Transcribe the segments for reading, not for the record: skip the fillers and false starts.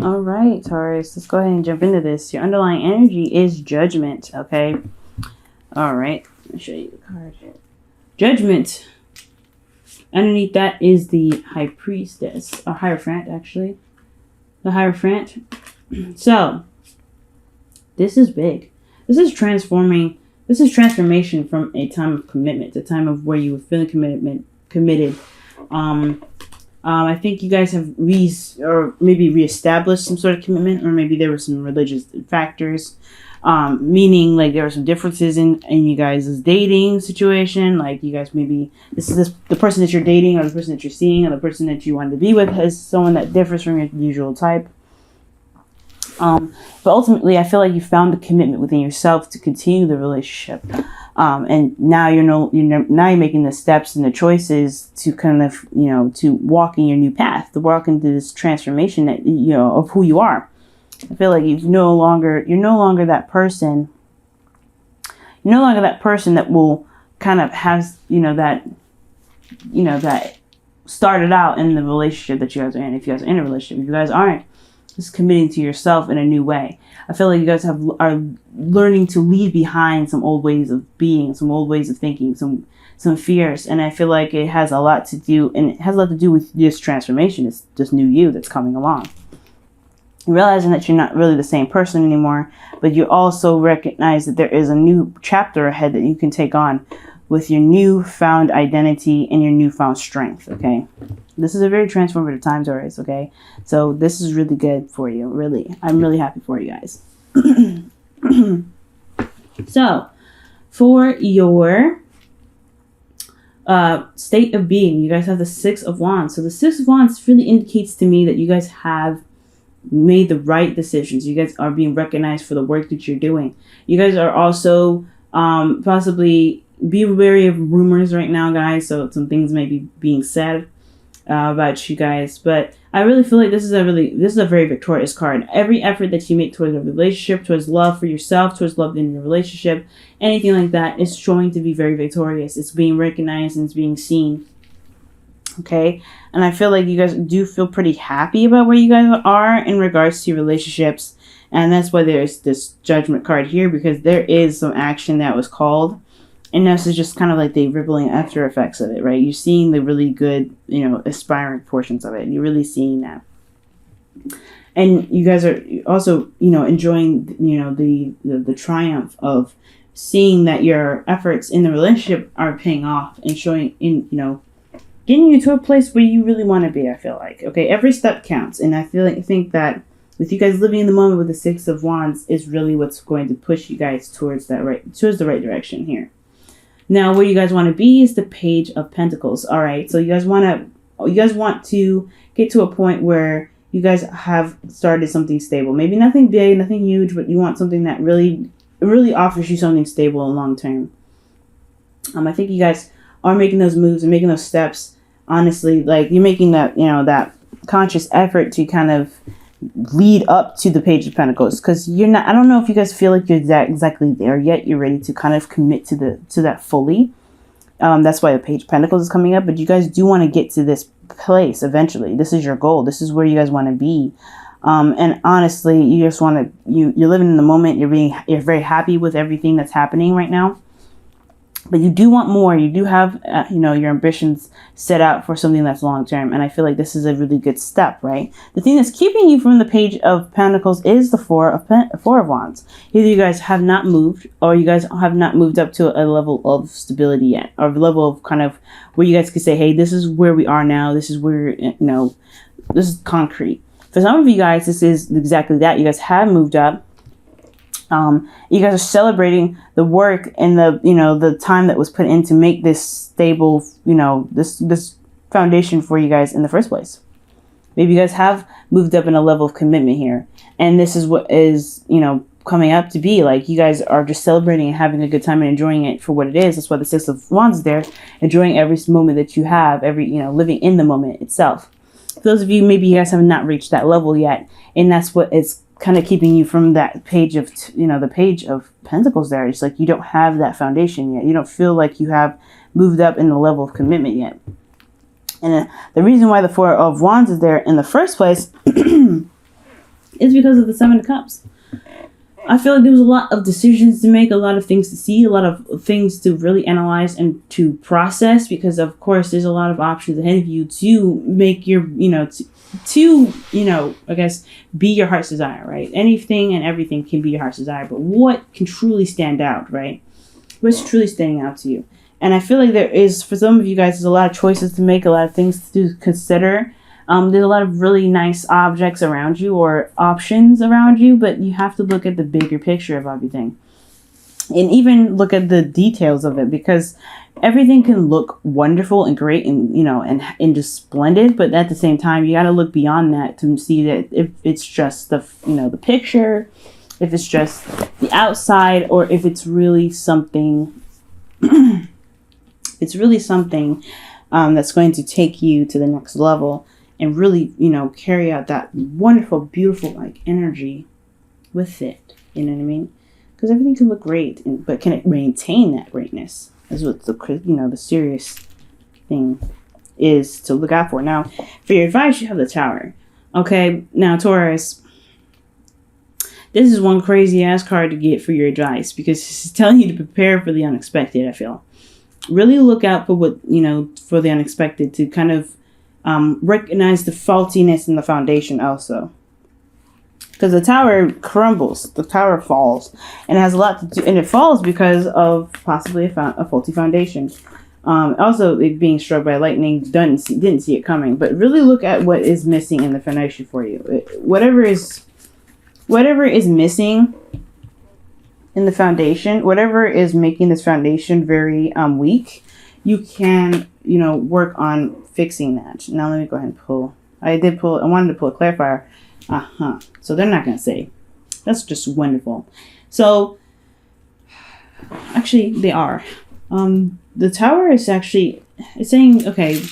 All right, Taurus, let's go ahead and jump into this. Your underlying energy is judgment, okay? All right, let me show you the card here. Judgment. Underneath that is the High Priestess, or Hierophant, actually. The Hierophant. So, this is big. This is transforming. This is transformation from a time of commitment, a time of where you were feeling committed. I think you guys have maybe reestablished some sort of commitment, or maybe there were some religious factors, meaning like there were some differences in you guys' dating situation. Like you guys maybe the person that you're dating, or the person that you're seeing, or the person that you wanted to be with is someone that differs from your usual type. But ultimately, I feel like you found the commitment within yourself to continue the relationship. And now now you're making the steps and the choices to kind of, to walk in your new path, to walk into this transformation that, of who you are. I feel like you're no longer that person. You're no longer that person that will kind of has, that started out in the relationship that you guys are in. If you guys are in a relationship, if you guys aren't, just committing to yourself in a new way. I feel like you guys are learning to leave behind some old ways of being, some old ways of thinking, some fears, and I feel like it has a lot to do, with this transformation. It's this new you that's coming along. Realizing that you're not really the same person anymore, but you also recognize that there is a new chapter ahead that you can take on with your newfound identity and your newfound strength, okay? This is a very transformative time, Taurus, okay? So this is really good for you, really. I'm really happy for you guys. So, for your state of being, you guys have the Six of Wands. So the Six of Wands really indicates to me that you guys have made the right decisions. You guys are being recognized for the work that you're doing. You guys are also possibly be wary of rumors right now, guys. So some things may be being said about you guys, but I really feel like this is a very victorious card. Every effort that you make towards a relationship, towards love for yourself, towards love in your relationship, anything like that, is showing to be very victorious. It's being recognized and it's being seen. Okay, and I feel like you guys do feel pretty happy about where you guys are in regards to your relationships, and that's why there's this Judgment card here, because there is some action that was called. And this is just kind of like the rippling after effects of it, right? You're seeing the really good, aspiring portions of it. You're really seeing that. And you guys are also, enjoying, the triumph of seeing that your efforts in the relationship are paying off and showing getting you to a place where you really want to be, I feel like. Okay, every step counts. And I think that with you guys living in the moment with the Six of Wands is really what's going to push you guys towards the right direction here. Now, where you guys want to be is the Page of Pentacles. All right, so you guys want to get to a point where you guys have started something stable. Maybe nothing big, nothing huge, but you want something that really offers you something stable and long term. I think you guys are making those moves and making those steps. Honestly, like you're making that that conscious effort to kind of lead up to the Page of Pentacles, because you're not, I don't know if you guys feel like you're exactly there yet. You're ready to kind of commit to that fully. That's why the Page of Pentacles is coming up, but you guys do want to get to this place eventually. This is your goal. This is where you guys want to be. And honestly, you just want to, you're living in the moment. You're very happy with everything that's happening right now. But you do want more. You do have, your ambitions set out for something that's long term. And I feel like this is a really good step, right? The thing that's keeping you from the Page of Pentacles is the Four of Wands. Either you guys have not moved, or you guys have not moved up to a level of stability yet, or a level of kind of where you guys could say, hey, this is where we are now. This is where, this is concrete. For some of you guys, this is exactly that. You guys have moved up. You guys are celebrating the work and the time that was put in to make this stable, this foundation for you guys in the first place. Maybe you guys have moved up in a level of commitment here, and this is what is, coming up to be. Like you guys are just celebrating and having a good time and enjoying it for what it is. That's why the Six of Wands is there, enjoying every moment that you have, living in the moment itself. For those of you, maybe you guys have not reached that level yet, and that's what is kind of keeping you from that page of, the Page of Pentacles there. It's like you don't have that foundation yet. You don't feel like you have moved up in the level of commitment yet. And the reason why the Four of Wands is there in the first place is because of the Seven of Cups. I feel like there was a lot of decisions to make, a lot of things to see, a lot of things to really analyze and to process, because of course there's a lot of options ahead of you to make your, I guess, be your heart's desire, right? Anything and everything can be your heart's desire, but what can truly stand out, right? What's truly standing out to you? And I feel like there is, for some of you guys, there's a lot of choices to make, a lot of things to consider. There's a lot of really nice objects around you or options around you, but you have to look at the bigger picture of everything. And even look at the details of it, because everything can look wonderful and great and, and just splendid. But at the same time, you got to look beyond that to see that if it's just the picture, if it's just the outside, or if it's really something, that's going to take you to the next level and really, carry out that wonderful, beautiful, energy with it. You know what I mean? Because everything can look great, but can it maintain that greatness? Is what the serious thing is to look out for. Now, for your advice, you have the Tower. Okay, now Taurus, this is one crazy ass card to get for your advice, because it's telling you to prepare for the unexpected. I feel really look out for for the unexpected, to kind of recognize the faultiness in the foundation also. Because the Tower crumbles, the Tower falls, and it has a lot to do, and it falls because of possibly a faulty foundation. Also, it being struck by lightning, didn't see it coming. But really look at what is missing in the foundation for you. Whatever is missing in the foundation, whatever is making this foundation very weak, you can work on fixing that. Now let me go ahead and pull. I wanted to pull a clarifier. So they're not going to say. That's just wonderful. So, actually, they are. The Tower is actually, it's saying, okay,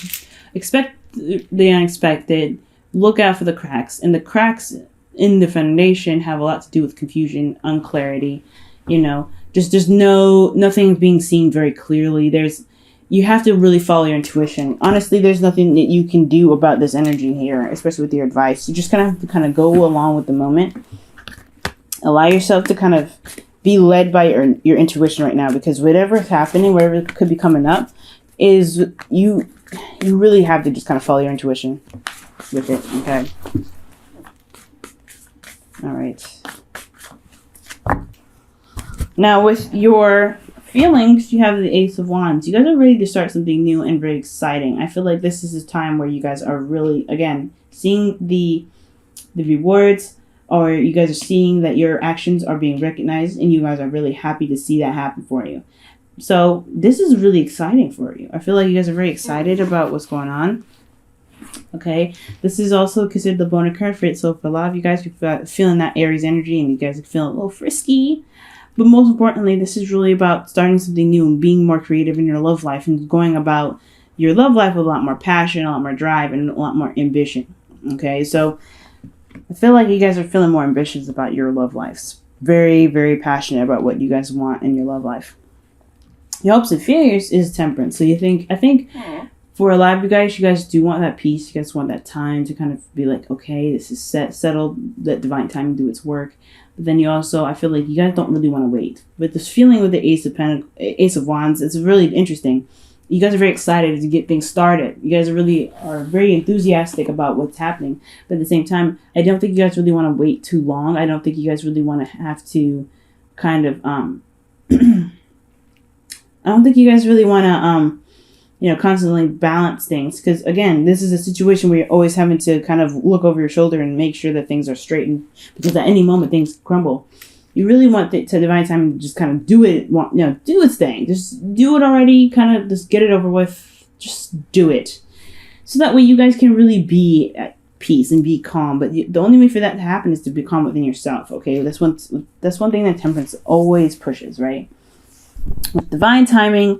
expect the unexpected, look out for the cracks. And the cracks in the foundation have a lot to do with confusion, unclarity, just nothing being seen very clearly. You have to really follow your intuition. Honestly, there's nothing that you can do about this energy here, especially with your advice. You just kind of have to go along with the moment. Allow yourself to kind of be led by your intuition right now, because whatever is happening, whatever could be coming up, is you really have to just kind of follow your intuition with it, okay? All right. Now, with your feelings, you have the Ace of Wands. You guys are ready to start something new and very exciting. I feel like this is a time where you guys are really, again, seeing the rewards, or you guys are seeing that your actions are being recognized, and you guys are really happy to see that happen for you. So this is really exciting for you. I feel like you guys are very excited about what's going on. Okay, this is also considered the bonus card for it. So for a lot of you guys, you're feeling that Aries energy, and you guys are feeling a little frisky. But most importantly, this is really about starting something new and being more creative in your love life, and going about your love life with a lot more passion, a lot more drive, and a lot more ambition. Okay, so I feel like you guys are feeling more ambitious about your love lives. Very, very passionate about what you guys want in your love life. Your hopes and fears is temperance. So I think for a lot of you guys do want that peace. You guys want that time to kind of be like, okay, this is settled, let divine timing do its work. But then I feel like you guys don't really want to wait. But this feeling with the Ace of Wands, it's really interesting. You guys are very excited to get things started. You guys are very enthusiastic about what's happening. But at the same time, I don't think you guys really want to wait too long. I don't think you guys really want to have to kind of, I don't think you guys really want to, constantly balance things. Because, again, this is a situation where you're always having to kind of look over your shoulder and make sure that things are straightened. Because at any moment, things crumble. You really want to divine time to just kind of do its thing. Just do it already. Kind of just get it over with. Just do it. So that way you guys can really be at peace and be calm. But the only way for that to happen is to be calm within yourself. Okay, that's one thing that temperance always pushes, right? With divine timing,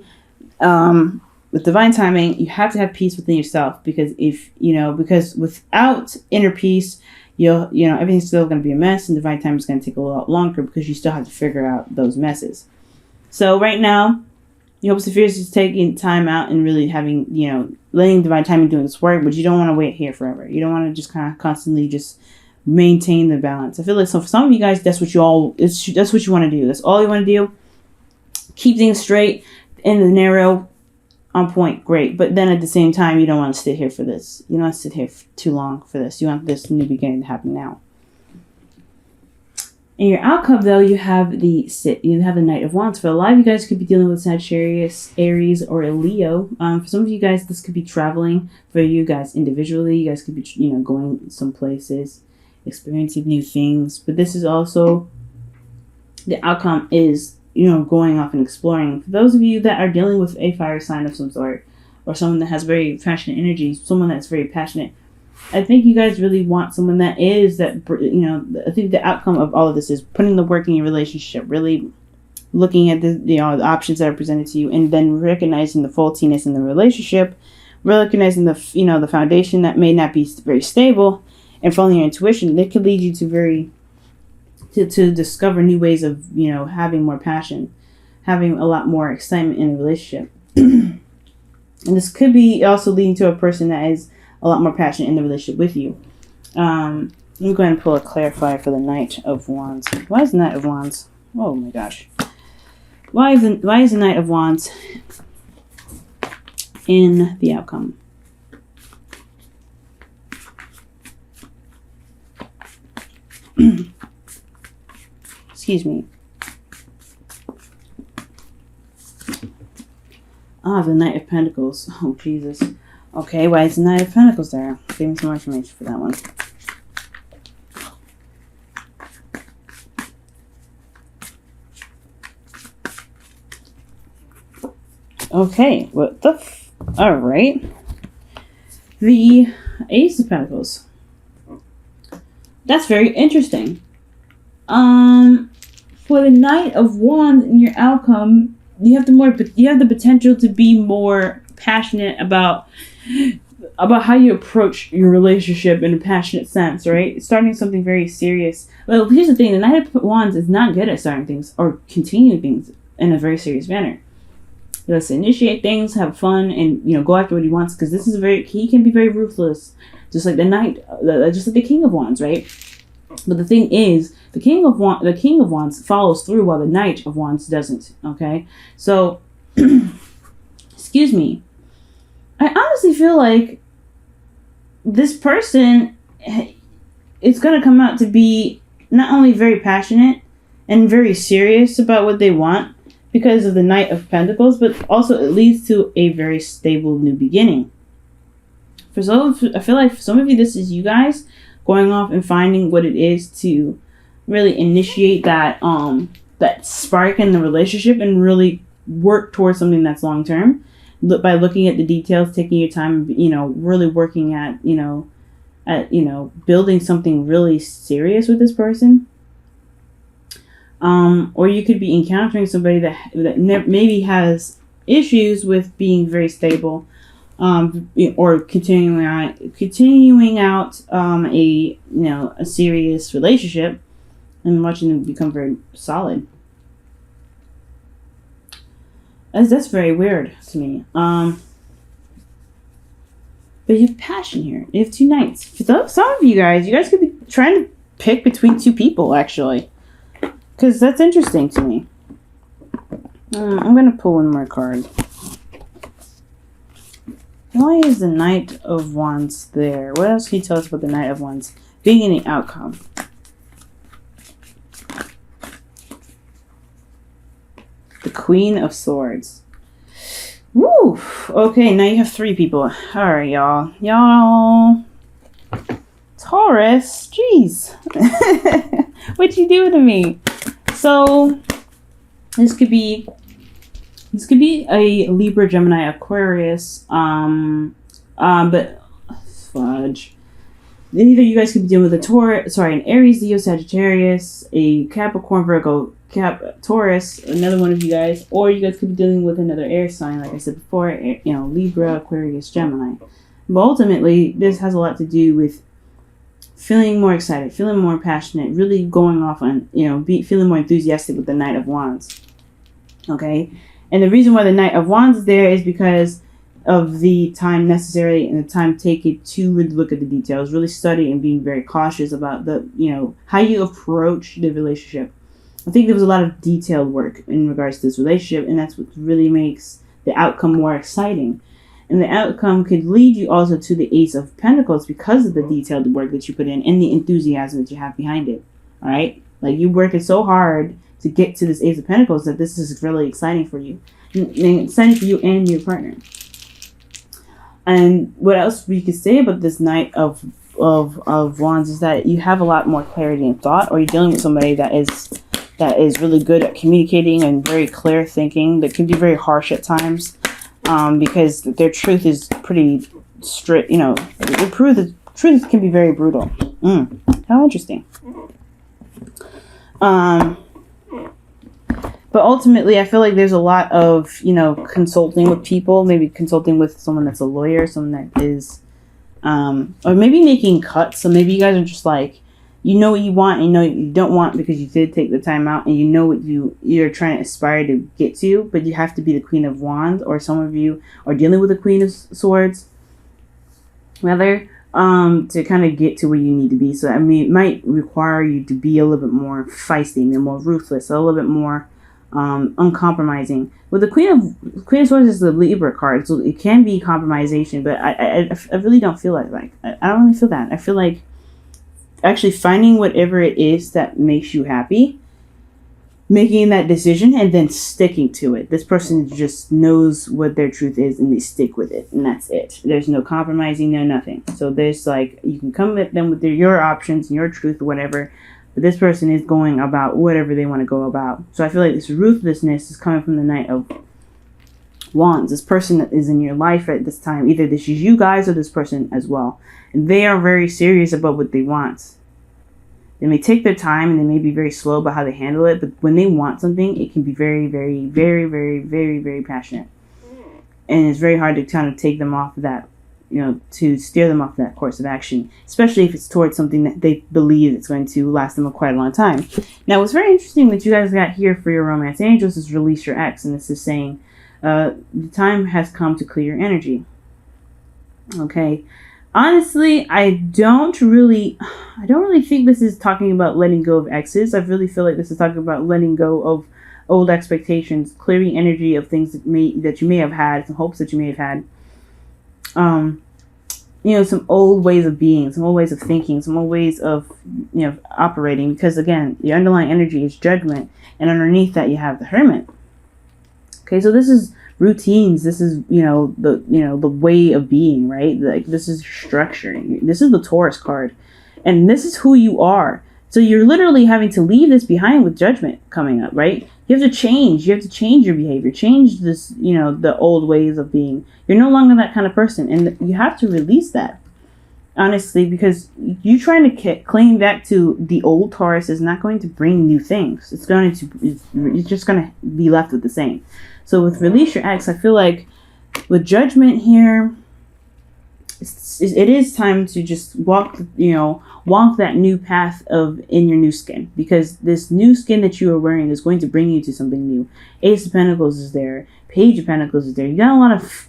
you have to have peace within yourself, because because without inner peace, everything's still going to be a mess, and divine timing is going to take a lot longer, because you still have to figure out those messes. So right now, your hopes and fears is taking time out and really having, letting divine timing do its work, but you don't want to wait here forever. You don't want to just kind of constantly just maintain the balance. I feel like, so for some of you guys, that's what you want to do. That's all you want to do. Keep things straight in the narrow, on point, great. But then at the same time, you don't want to sit here for this. You don't want to sit here too long for this. You want this new beginning to happen now. In your outcome, though, you have the Knight of Wands. For a lot of you guys, could be dealing with Sagittarius, Aries, or a Leo. For some of you guys, this could be traveling. For you guys individually, you guys could be, going some places, experiencing new things. But this is also, the outcome is, going off and exploring. For those of you that are dealing with a fire sign of some sort, or someone that has very passionate energy, someone that's very passionate, I think you guys really want someone that is that, I think the outcome of all of this is putting the work in your relationship, really looking at the options that are presented to you, and then recognizing the faultiness in the relationship, recognizing the foundation that may not be very stable, and following your intuition. That could lead you to discover new ways of, having more passion, having a lot more excitement in a relationship. And this could be also leading to a person that is a lot more passionate in the relationship with you. Let me go ahead and pull a clarifier for the Knight of Wands. Why is the Knight of Wands? Oh my gosh. Why is the Knight of Wands in the outcome? Excuse me. The Knight of Pentacles. Oh, Jesus. Okay, why is the Knight of Pentacles there? Give me some more information for that one. Okay, what the alright. The Ace of Pentacles. That's very interesting. For the Knight of Wands in your outcome, you have the potential to be more passionate about how you approach your relationship in a passionate sense, right? Starting something very serious. Well, here's the thing: the Knight of Wands is not good at starting things or continuing things in a very serious manner. He likes to initiate things, have fun, and go after what he wants, because he can be very ruthless, just like just like the King of Wands, right? But the thing is, the King of Wands follows through while the Knight of Wands doesn't. Okay, so excuse me. I honestly feel like this person is going to come out to be not only very passionate and very serious about what they want because of the Knight of Pentacles, but also it leads to a very stable new beginning. I feel like for some of you, this is you guys going off and finding what it is to really initiate that spark in the relationship and really work towards something that's long term. By looking at the details, taking your time, really working at building something really serious with this person. Or you could be encountering somebody that maybe has issues with being very stable, or continuing out a serious relationship and watching them become very solid. That's very weird to me. But you have passion here. You have two knights. For some of you guys could be trying to pick between two people, actually. Because that's interesting to me. I'm going to pull one more card. Why is the Knight of Wands there? What else can you tell us about the Knight of Wands being in the outcome? The Queen of Swords. Woo! Okay, now you have three people. Alright, y'all. Taurus. Jeez. What you doing to me? So, this could be a Libra, Gemini, Aquarius. But fudge. Either you guys could be dealing with an Aries, Leo, Sagittarius, a Capricorn, Virgo, Taurus, another one of you guys, or you guys could be dealing with another air sign, like I said before, Libra, Aquarius, Gemini. But ultimately, this has a lot to do with feeling more excited, feeling more passionate, really going off on, feeling more enthusiastic with the Knight of Wands. Okay? And the reason why the Knight of Wands is there is because of the time necessary and the time taken to really look at the details, really study and being very cautious about the, how you approach the relationship. I think there was a lot of detailed work in regards to this relationship, and that's what really makes the outcome more exciting. And the outcome could lead you also to the Ace of Pentacles because of the detailed work that you put in and the enthusiasm that you have behind it. All right? Like, you're working so hard to get to this Ace of Pentacles that this is really exciting for you. And exciting for you and your partner. And what else we could say about this Knight of Wands is that you have a lot more clarity in thought, or you're dealing with somebody that is really good at communicating and very clear thinking, that can be very harsh at times, because their truth is pretty strict. The truth can be very brutal. How interesting. But ultimately, I feel like there's a lot of, consulting with people, maybe consulting with someone that's a lawyer, someone that is, or maybe making cuts. So maybe you guys are just like, you know what you want and you know what you don't want because you did take the time out, and you know what you're trying to aspire to get to, but you have to be the Queen of Wands, or some of you are dealing with the Queen of Swords, rather, to kind of get to where you need to be. So, I mean, it might require you to be a little bit more feisty, more ruthless, a little bit more uncompromising. With the Queen of Swords is the Libra card, so it can be compromisation, but I really don't feel like I don't really feel that. I feel like actually finding whatever it is that makes you happy, making that decision, and then sticking to it. This person just knows what their truth is and they stick with it, and that's it. There's no compromising, no nothing. So there's you can come at them with your options and your truth or whatever, but this person is going about whatever they want to go about. So I feel like this ruthlessness is coming from the Knight of Wands. This person that is in your life at this time, either this is you guys or this person as well. And they are very serious about what they want. They may take their time and they may be very slow about how they handle it, but when they want something, it can be very, very, very, very, very, very passionate. And it's very hard to kind of take them off of that, to steer them off that course of action, especially if it's towards something that they believe it's going to last them quite a long time. Now, what's very interesting that you guys got here for your romance angels is release your ex, and this is saying the time has come to clear your energy. Okay. Honestly, I don't really think this is talking about letting go of exes. I really feel like this is talking about letting go of old expectations, clearing energy of things that you may have had, some hopes that you may have had. Some old ways of being, some old ways of thinking, some old ways of, operating. Because again, the underlying energy is Judgment, and underneath that you have the Hermit. Okay, so this is routines. This is the way of being, right? Like, this is structure. This is the Taurus card, and this is who you are. So you're literally having to leave this behind with Judgment coming up, right? You have to change. You have to change your behavior, change this, the old ways of being. You're no longer that kind of person, and you have to release that, honestly, because you trying to cling back to the old Taurus is not going to bring new things. It's just going to be left with the same. So with release your ex, I feel like with Judgment here, it is time to just walk that new path in your new skin, because this new skin that you are wearing is going to bring you to something new. Ace of Pentacles is there. Page of Pentacles is there. You got a lot of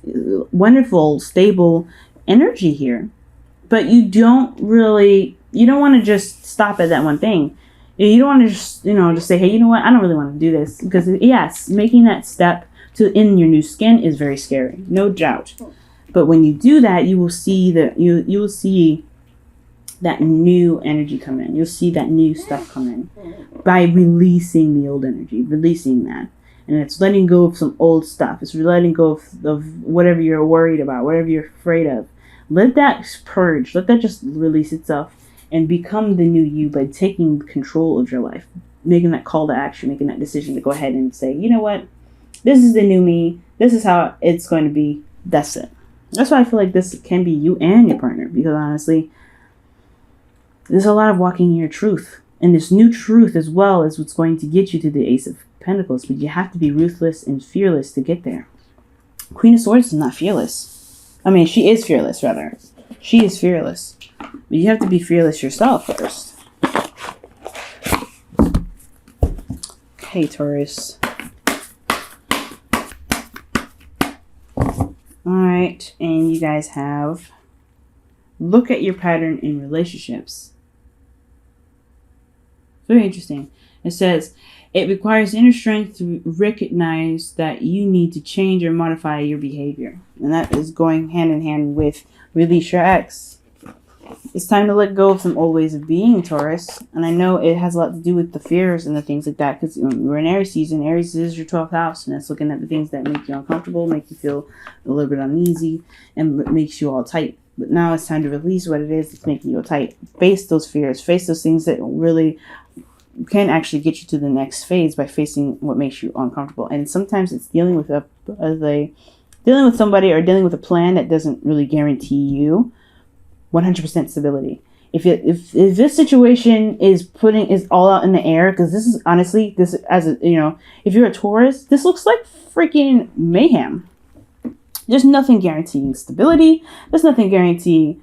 wonderful, stable energy here, but you don't want to just stop at that one thing. You don't want to just say, hey, you know what? I don't really want to do this, because yes, making that step in your new skin is very scary, no doubt. But when you do that, you will see that you will see that new energy come in. You'll see that new stuff come in by releasing the old energy, releasing that. And it's letting go of some old stuff. It's letting go of whatever you're worried about, whatever you're afraid of. Let that purge. Let that just release itself and become the new you by taking control of your life, making that call to action, making that decision to go ahead and say, you know what? This is the new me. This is how it's going to be. That's it. That's why I feel like this can be you and your partner, because honestly, there's a lot of walking in your truth. And this new truth as well is what's going to get you to the Ace of Pentacles. But you have to be ruthless and fearless to get there. Queen of Swords is not fearless. I mean, she is fearless, rather. She is fearless. But you have to be fearless yourself first. Okay, Taurus. All right, and you guys have look at your pattern in relationships. Very interesting. It says it requires inner strength to recognize that you need to change or modify your behavior, and that is going hand in hand with release your ex. It's time to let go of some old ways of being, Taurus. And I know it has a lot to do with the fears and the things like that, because we're in Aries season. Aries is your 12th house, and it's looking at the things that make you uncomfortable, make you feel a little bit uneasy, and makes you all tight. But now it's time to release what it is that's making you tight. Face those fears. Face those things that really can actually get you to the next phase by facing what makes you uncomfortable. And sometimes it's dealing with dealing with somebody or dealing with a plan that doesn't really guarantee you 100% stability. If this situation is all out in the air, because this is honestly, this as a, if you're a Taurus, this looks like freaking mayhem. There's nothing guaranteeing stability. There's nothing guaranteeing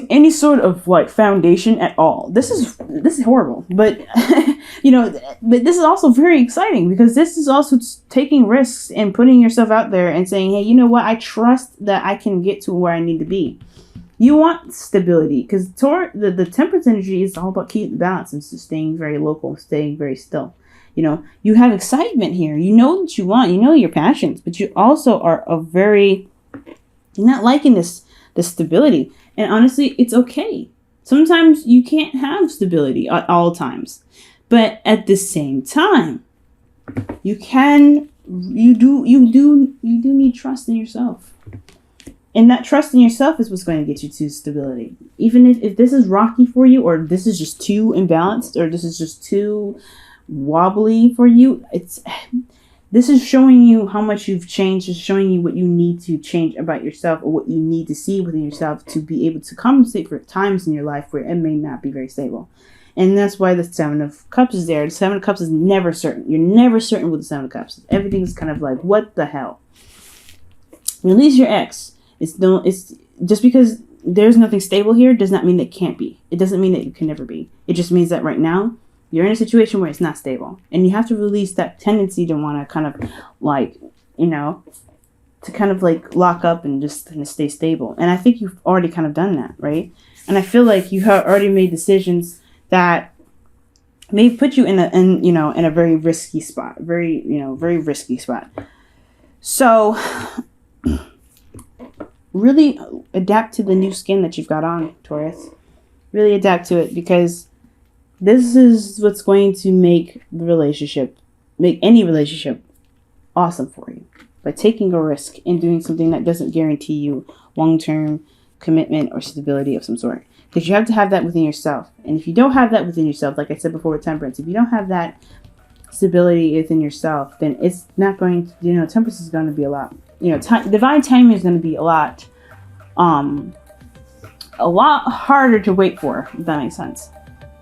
any sort of like foundation at all. This is horrible, but but this is also very exciting, because this is also taking risks and putting yourself out there and saying, hey, you know what? I trust that I can get to where I need to be. You want stability, because the Temperance energy is all about keeping the balance and staying very local, staying very still. You have excitement here. You know what you want. You know your passions, but you also are you're not liking this stability. And honestly, it's okay. Sometimes you can't have stability at all times, but at the same time, you do need trust in yourself. And that trust in yourself is what's going to get you to stability. Even if this is rocky for you, or this is just too imbalanced, or this is just too wobbly for you, this is showing you how much you've changed. It's showing you what you need to change about yourself, or what you need to see within yourself to be able to compensate for times in your life where it may not be very stable. And that's why the Seven of Cups is there. The Seven of Cups is never certain. You're never certain with the Seven of Cups. Everything is kind of like, what the hell? Release your ex. It's just because there's nothing stable here does not mean that it can't be. It doesn't mean that it can never be. It just means that right now you're in a situation where it's not stable, and you have to release that tendency to want to kind of like, to kind of like lock up and just kind of stay stable. And I think you've already kind of done that, right? And I feel like you have already made decisions that may put you in a very risky spot, very risky spot. So really adapt to the new skin that you've got on, Taurus. Really adapt to it, because this is what's going to make any relationship awesome for you. By taking a risk and doing something that doesn't guarantee you long-term commitment or stability of some sort. Because you have to have that within yourself. And if you don't have that within yourself, like I said before with Temperance, if you don't have that stability within yourself, then it's not going to, Temperance is going to be a lot, divine timing is going to be a lot harder to wait for, if that makes sense.